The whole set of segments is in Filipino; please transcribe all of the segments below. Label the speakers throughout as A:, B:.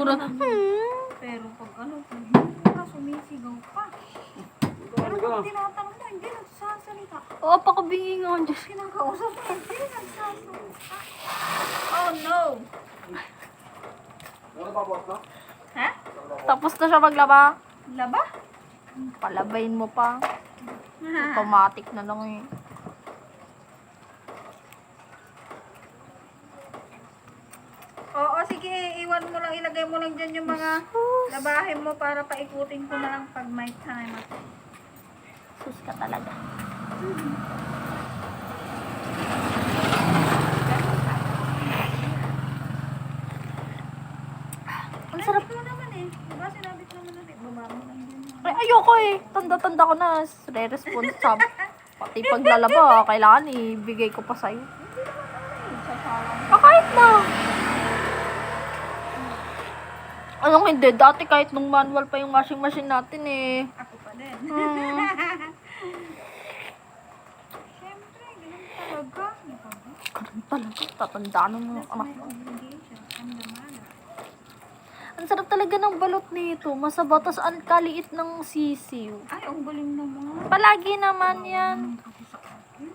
A: Puro,
B: Pero pag pag hindi ka sumisigaw pa. Pero pag tinatanong mo, hindi nagsasalita.
A: Oo, pakabingi nga, Diyos.
B: Kinakausap mo, hindi nagsasalita. Oh no! Ha?
A: Tapos na siya maglaba.
B: Laba?
A: Palabayin mo pa. Automatic na lang eh.
B: Oo, sige, iwan mo lang, ilagay mo lang dyan yung mga labahin mo para paikutin ko na lang pag may time ako.
A: Sus ka talaga. Ang sarap.
B: Ikaw naman eh. Diba sinabi ko naman natin, baba mo lang dyan.
A: Ay, ayoko eh. Tanda-tanda ko na. Re-response sa pati paglalaba. Kailangan ibigay ko pa sa'yo. Kahit na. Anong hindi? Dati kahit nung manual pa yung washing machine natin eh.
B: Ako pa din. Siyempre, ganun talaga.
A: Ganun talaga. Tatandaan ng mga
B: That's
A: anak
B: my
A: ko.
B: obligation. Ang damana.
A: Ang sarap talaga ng balot nito. Masaba. Tas ang kaliit ng sisiw.
B: Ay, ang galing naman.
A: Palagi naman yan.
B: Kasi sa akin.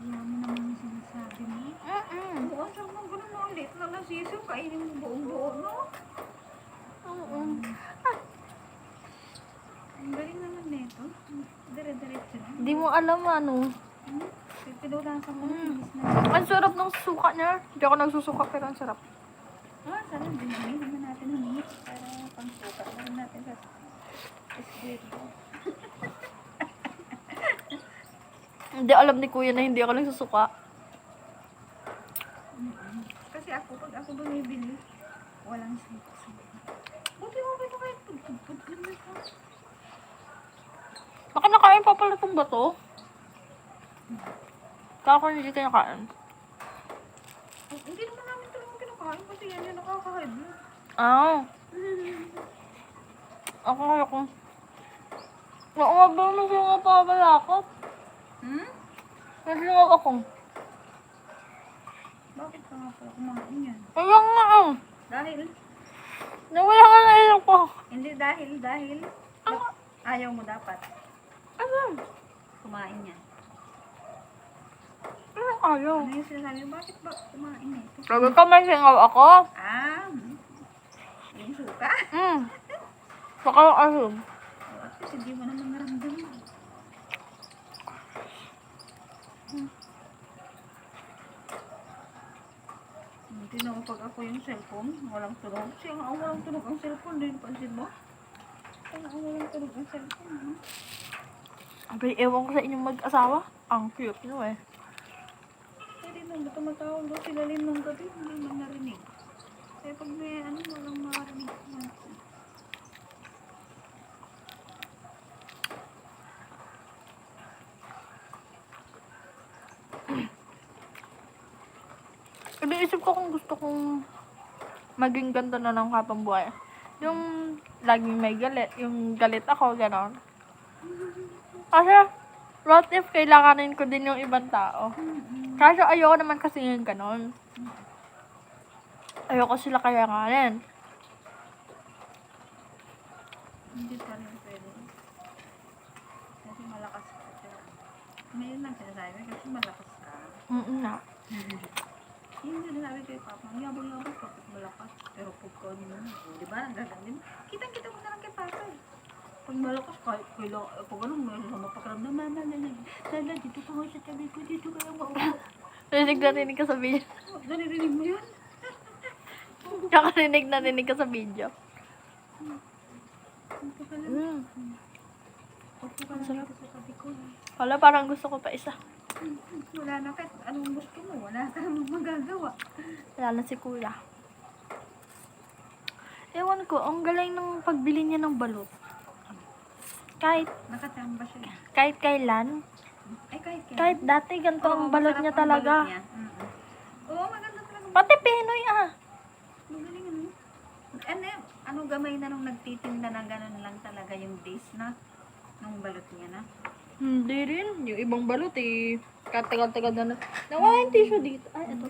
B: Yan mo naman yung sinasabi mo. Oo, ang sarap ng ganun na ulit. Lala sisiw, kainin mo buong buo, no?
A: Oo.
B: Ang galing naman nito. Dire-diretso na.
A: Hindi mo alam ano.
B: Pinunasan mo na.
A: Ang sarap ng suka niya. Hindi ako nagsusuka pero ang sarap.
B: Ah, sana dinami naman natin ng mix para pang-suka na rin natin sa squid.
A: Hindi alam ni kuya na hindi ako nagsusuka.
B: Kasi ako, pag ako bumibili, walang suka. Buti mo ba ito kayo pagpagpag na ka?
A: Baka nakain pa pala itong bato. Kaka hindi kayo nakain.
B: Hindi naman namin talagang kinakain kasi yan yung nakakain mo.
A: Ah. Ako. Oo nga ba mas nga pa pala ako? Mas nga ako.
B: Bakit ka nga pala kumain yan?
A: Kaya nga ah.
B: Dahil?
A: Nawala ka na ilang ko.
B: Hindi dahil. Ayaw mo dapat
A: Ano?
B: kumain yan.
A: Ano ayaw?
B: Ano yung sinasabi mo? Bakit ba kumain ito?
A: Sabi ka may singaw ako?
B: Yung suka?
A: Saka yung asim.
B: At kasi di mo naman naramdaman. Hindi na pag ako yung cellphone, walang tunog. Siya nga ang walang tunog ang cellphone, din pansin mo? Siya nga ang walang tunog ang cellphone.
A: Abay, ewan ko sa inyong mag-asawa. Ang cute nyo eh.
B: Hindi nung tumatawag doon sila rin nung gabi, hindi man narinig. Kaya pag may walang marinig.
A: Iniisip ko kung gusto kong maging ganda na ng habang buhay. Yung laging may galit, yung galit ako, gano'n. Kasi, what if kailanganin ko din yung ibang tao? Kasi ayoko naman kasi yung gano'n. Ayoko sila kayanganin.
B: Hindi pa rin pwede. Kasi malakas ka. Ngayon lang sinasabi kasi malakas ka.
A: Na.
B: Hindi sinasabi kay Papa, yabang-yabang kapag malakas. Pero pag ko di ba, nagagaling. Kitang-kita mo na lang kay Papa eh. Pag malakas, kahit pag anong may mapakiramdam, mama, lala, dito ka nga sa tabi ko, dito kaya maupo.
A: Narinig ka sa video.
B: Naririnig mo yun?
A: Narinig ka sa video.
B: Dito ka lang. Upo ka lang dito sa tabi ko.
A: Wala, parang gusto ko pa isa.
B: Wala na kahit anong gusto mo, wala ka namang magagawa.
A: Wala na si kuya. Ewan ko, ang galing ng pagbili niya ng balot.
B: Nakatamba siya.
A: Kahit kailan.
B: Ay, kahit kaya.
A: Kahit dati, ganito ang balot niya talaga.
B: Oo, maganda talaga.
A: Pati Pinoy
B: Magaling ano? Ano gamay na nung nagtitinda na gano'n lang talaga yung days na nung balot niya na?
A: Hindi rin. Yung ibang balot katagal-tagal na. Nawain tissue dito. Ay, ito.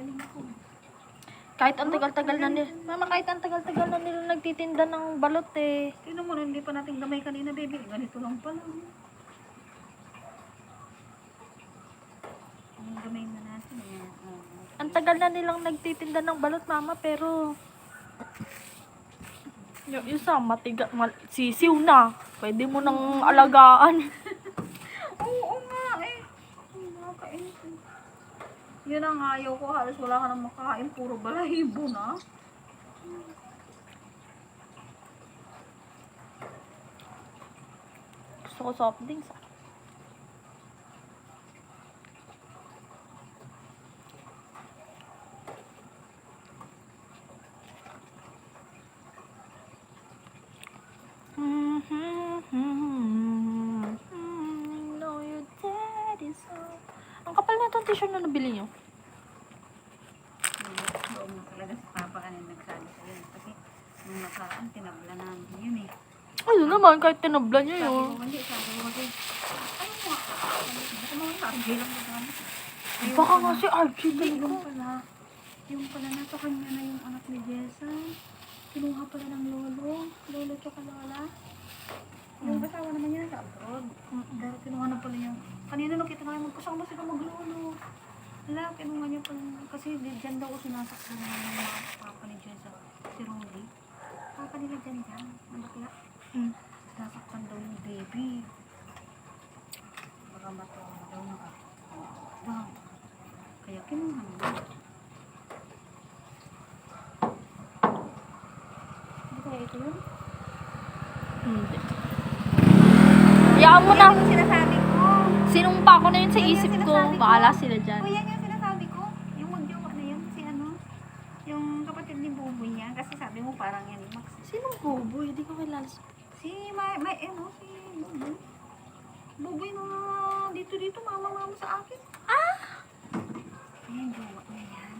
A: Kahit ang tagal-tagal na nila. Mama, kahit ang tagal-tagal na nila nagtitinda ng balot eh.
B: Tingnan mo, hindi pa natin gamay kanina, baby. Ganito lang pala. Ang gamay na natin. Yan.
A: Ang tagal na nilang nagtitinda ng balot, mama, pero yung isa, sisiw na. Pwede mo nang alagaan.
B: Oo nga eh. Nakakainis. Yun ang ayaw ko. Halos wala ka nang makain. Puro balahibo na.
A: Gusto ko soft drinks. No, your dad is home. Ang kapal na itong t-shirt na nabili niyo.
B: Doon mo talaga si Papa kanina nagsabi sa yun. Kasi nung nakaraan, tinabla namin yun eh.
A: Ano naman, kahit tinabla niyo
B: Sabi
A: yun.
B: ko, hindi. Sabi ko kasi, ano mo? Baka mga RJ lang ba kami?
A: Baka nga si RJ
B: Hindi,
A: talaga.
B: yung pala nasa kanya na yung anak ni Jessa. Kinuha pala ng lolo tsaka lola. Yung asawa naman niya sa abroad. Pero kinuha na pala yung, kanina nakita na magkasama sila maglolo. Wala, kinuha niya pala, kasi dyan daw sinasaktan ng mga papa ni Jessa, si Rolly. Papa nila dyan, ang bakla. Sinasaktan daw yung baby. Baka matawa daw na. Wow. Kaya kinuha niya. Hindi kaya ito yun?
A: Hindi. Hayaan mo na.
B: Yan yung sinasabi ko.
A: Sinumpa ko na yun sa
B: Yan yung
A: isip ko.
B: sinasabi ko.
A: Bahala sila dyan.
B: O yan yung sinasabi ko. Yung magjowa na yun. Si ano? Yung kapatid ni Buboy niya. Kasi sabi mo parang yan.
A: Sinong boboy? Hindi ko kilala.
B: Si Buboy. Buboy na dito mama sa akin.
A: Ah!
B: Ayan, jowa na yan.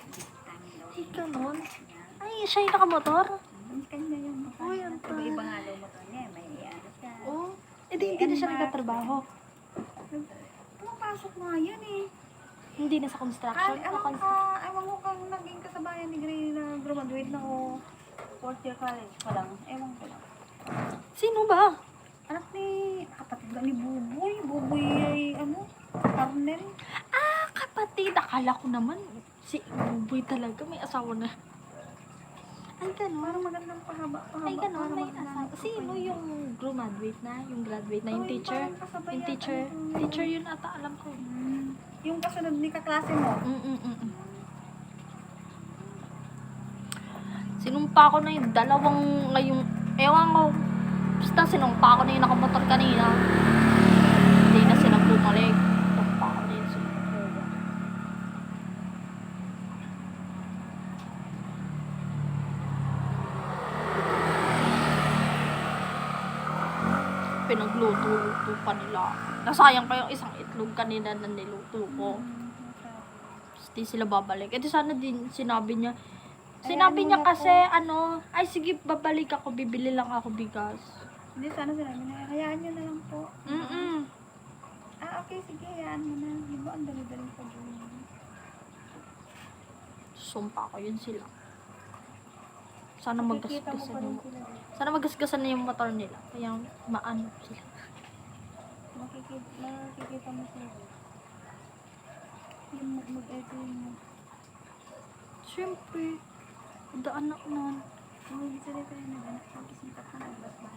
B: Bigtang daw.
A: Ay, ganun.
B: Yan.
A: Ay, siya yung nakamotor?
B: Kanya yung mukha
A: Uy,
B: niya.
A: ang
B: Iba-iba nga daw motor niya. May ano siya.
A: Oo. Eh, di hindi na siya nagtatrabaho.
B: Pumapasok nga yan eh.
A: Hindi na sa construction.
B: Ewan ko kung naging kasabayan ni Gray na graduate na o fourth year college pa lang. Ewan ko lang.
A: Sino ba?
B: Anak ni, kapatid ba ni Buboy? Buboy ay ano? Carnel?
A: Ah, kapatid. Akala ko naman si Buboy talaga may asawa na. Ay, ganun.
B: Parang magandang pahaba.
A: Ay, ganun.
B: Parang
A: May
B: magandang
A: asawa. Sino yung graduate na? Yung graduate na? Yung
B: Ay,
A: teacher?
B: parang kasabayan.
A: Yung teacher?
B: Ano?
A: Teacher yun ata, alam ko.
B: Yung kasunod ni kaklase mo.
A: Sinumpa ko na yung dalawang ngayong, ewan ko, basta sinumpa ko na yung nakamotor kanina. Hindi na sila bumalik. Sinumpa ko na yung sinumpa. Pinagluto-luto pa nila. Nasayang pa yung isang itlog kanina na niluto ko. Di sila babalik. Eh di sana din sinabi niya. Sinabi niya kasi ay sige babalik ako, bibili lang ako bigas.
B: Hindi, sana sinabi na, hayaan nyo na lang po. Okay, sige, hayaan mo na. Di ba, ang dali-dali pa doon.
A: Sumpa ko yun sila. Sana
B: Makikita mo
A: magasgasan
B: pa rin
A: yung
B: sila dito.
A: sana magasgasan na yung motor nila. Kaya maano sila.
B: Makikita mo sila dito. Yung mag-eto yung
A: Siyempre, daan na nun.
B: hindi sila tayo nag-anak. Tapos nitak na nagbasba.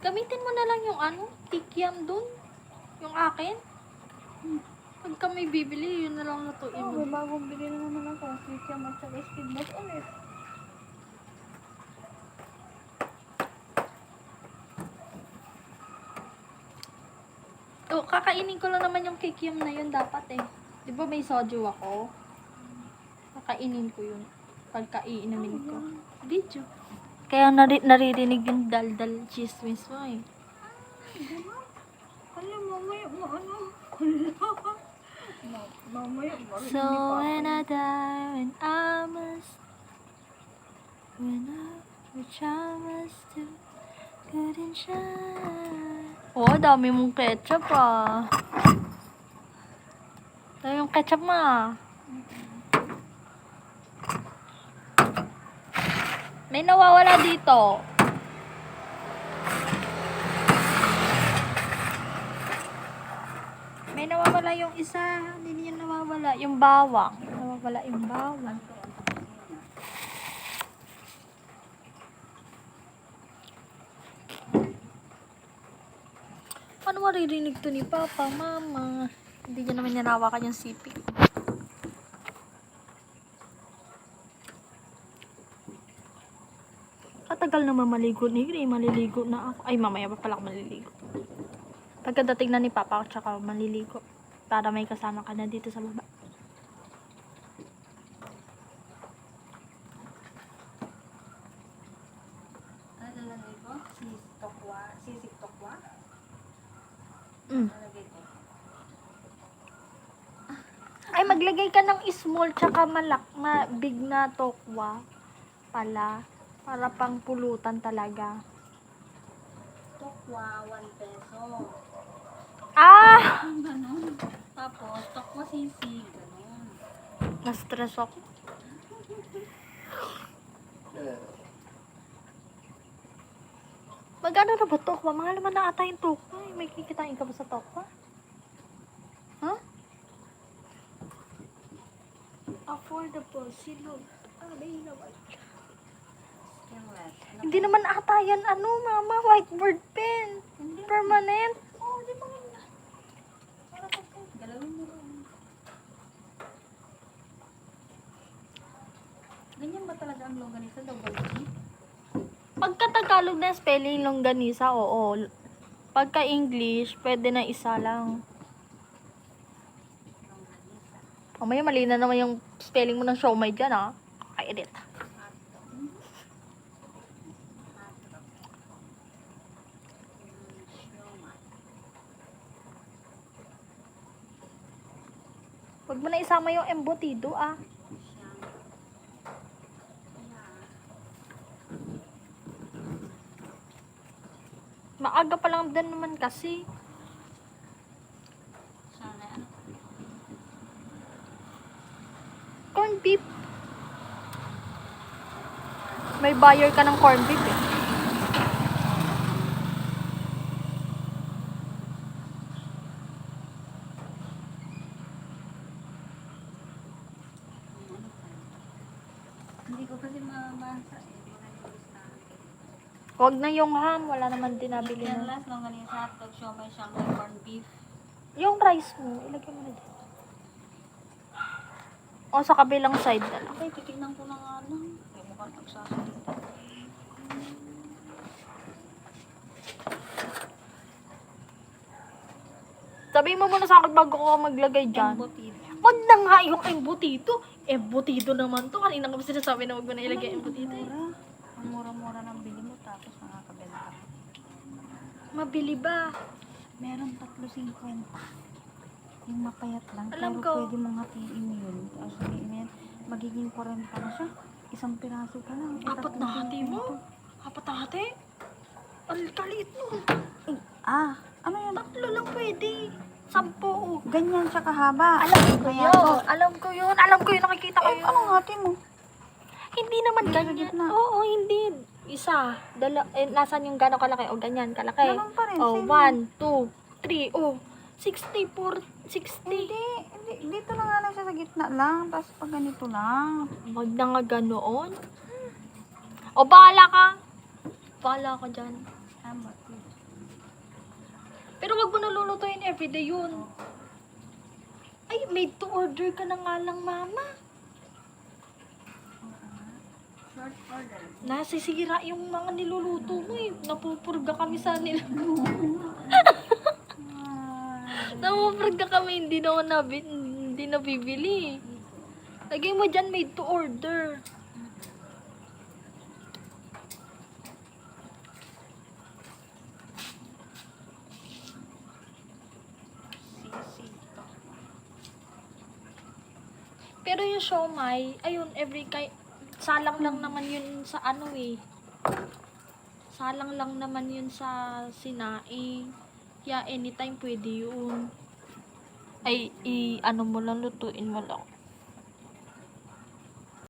A: Gamitin mo na lang yung kikiam dun. Yung akin. Pag kami bibili, yun na lang natuin
B: Oo,
A: mo.
B: may bagong bili na naman ako. Kikiam at saka speedboat ulit.
A: Kakainin ko lang naman yung kikiam na yun dapat eh. Di ba may soju ako? Kakainin ko yun. Pagkaiinamin ko. Video. Kaya naririnig yung dal-dal chismis mo eh.
B: Alam, mamaya mo ano? Mamaya mo.
A: So when I die, when I must do, Couldn't shine. Oh, dami mong ketchup ah. Dami mong ketchup ma. May nawawala dito. May nawawala yung isa. Hindi niya nawawala. Yung bawang. Nawawala yung bawang. Ano maririnig to ni Papa, Mama? Hindi niya naman ninawakan yung sipig. Katagal naman maligo ni Gray. Maliligo na ako. Ay, mamaya pa pala ako maliligo. Pagkadating na ni Papa ako, tsaka maliligo. Para may kasama ka na dito sa baba.
B: Ano lalagay ko? Sisig tokwa?
A: Mm.
B: Lalagay ko.
A: Ay, maglagay ka ng small tsaka big na tokwa pala. Para pang pulutan talaga.
B: Tokwa, 1 peso.
A: Ah!
B: Ganon. Tapos, tokwa sisig. Ganon.
A: Na-stress ako. Magkano na ba tokwa? Mahal naman na ata yung tokwa. May kikitain ka ba sa tokwa? Huh? Affordable. Silog. Alay naman.
B: Stainless.
A: Hindi naman ata yan, mama, whiteboard pen. Permanent.
B: Oh, di ba nga? Para pa po. Galawin mo rin. Ganyan ba talaga ang longganisa? Double G?
A: Pagka Tagalog na spelling longganisa, oo. Pagka English, pwede na isa lang.
B: Longganisa.
A: Mamaya mali na naman yung spelling mo ng siomay dyan, ha? Kaka-edit. Huwag mo na isama yung embutido, ah. Maaga pa lang din naman kasi.
B: Sana ano?
A: Corn beef. May buyer ka ng corn beef, eh.
B: Hindi ko kasi mabasa eh. Wala yung listahan.
A: Huwag na yung ham. Wala naman din nabili na.
B: Stainless, longganisa, hotdog, siomay, shanghai, corned beef.
A: Yung rice mo, ilagay mo na dyan. O, sa kabilang side na lang.
B: Okay, titignan ko na nga lang. Hindi mo ka nagsasalita.
A: Sabihin mo muna sa akin bago ko maglagay dyan.
B: Embutido.
A: Wag na nga yung embutido. Embutido naman to. Kanina nga ba sinasabi na wag mo na ilagay embutido, eh.
B: Mura. Ang mura-mura ng bili mo tapos nakakabenta ka.
A: Mabili ba?
B: Meron 3.50. Yung mapayat lang.
A: Alam
B: pero
A: ko.
B: pwede mong hatiin yun. Tapos hatiin mo yan. Magiging 40 na siya. Isang piraso ka lang. Eh,
A: Apat na hati
B: 3.50.
A: mo? Apat na hati? Ang kaliit mo.
B: Eh, ano yan?
A: Tatlo lang pwede. 10.
B: Ganyan siya kahaba.
A: Alam ko
B: Kaya
A: yun.
B: to.
A: Alam ko yun. Alam ko yun. Nakikita ko yun.
B: Anong hati mo?
A: Hindi naman
B: Hindi sa
A: ganyan.
B: gitna.
A: Oo, hindi. Isa. Nasaan yung gano'ng kalaki? O, ganyan kalaki.
B: Ganun pa rin,
A: O,
B: same
A: 1, 2, 3. O, 60, 60.
B: Hindi. Dito na nga lang siya sa gitna lang. Tapos pag ganito lang.
A: Wag na nga ganoon. O, bahala ka. Bahala ka dyan.
B: Tama.
A: Pero wag mo na lulutuin everyday yun. Ay, made to order ka na nga lang, mama.
B: Short order.
A: Nasisira yung mga niluluto mo eh. Napupurga kami sa Napupurga kami, hindi nabibili. Lagay mo dyan, made to order. Pero yung siomay, ayun, salang lang naman yun sa ano eh. Salang lang naman yun sa sinaing. Kaya anytime pwede yun. Ay, ano mo lang, lutuin mo lang.